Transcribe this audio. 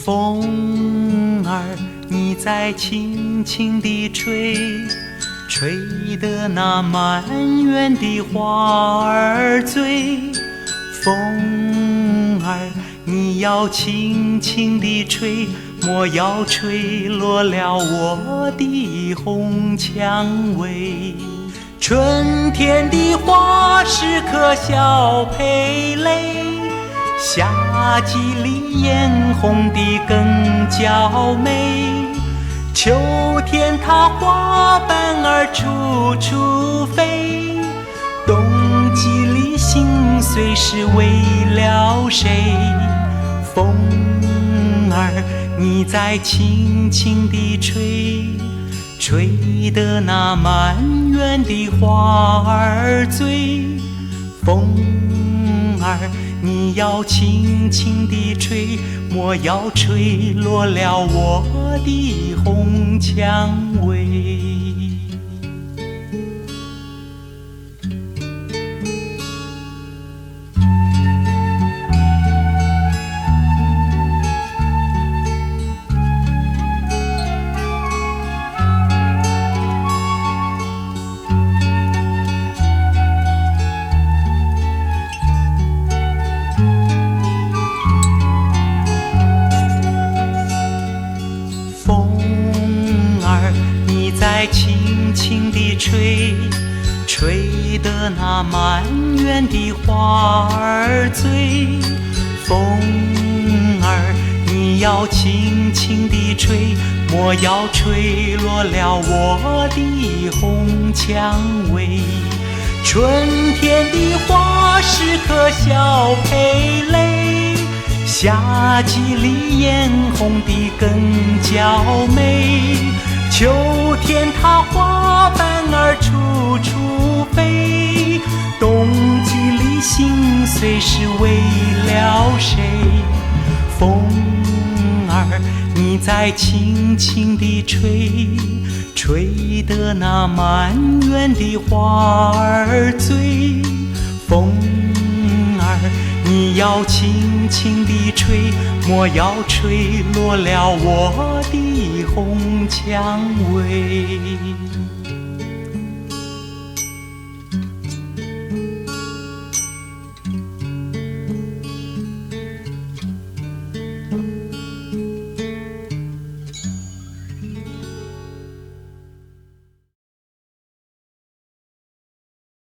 风儿，你在轻轻地吹，吹得那满园的花儿醉。风儿，你要轻轻地吹，莫要吹落了我的红蔷薇。春天的花时可笑配泪，夏季里艳红的更娇美。秋天它花瓣儿处处飞，冬季里心碎是为了谁？风儿，你在轻轻地吹，吹得那满园的花儿醉。风儿，你要轻轻地吹，莫要吹落了我的红蔷薇。在轻轻地吹，吹得那满园的花儿醉。风儿，你要轻轻地吹，莫要吹落了我的红蔷薇。春天的花时可笑配泪，夏季里艳红的更娇美。秋天它花瓣儿处处飞，冬季里心碎是为了谁？风儿，你在轻轻地吹，吹得那满园的花儿醉。风儿，你要轻轻地吹，莫要吹落了我的红蔷薇。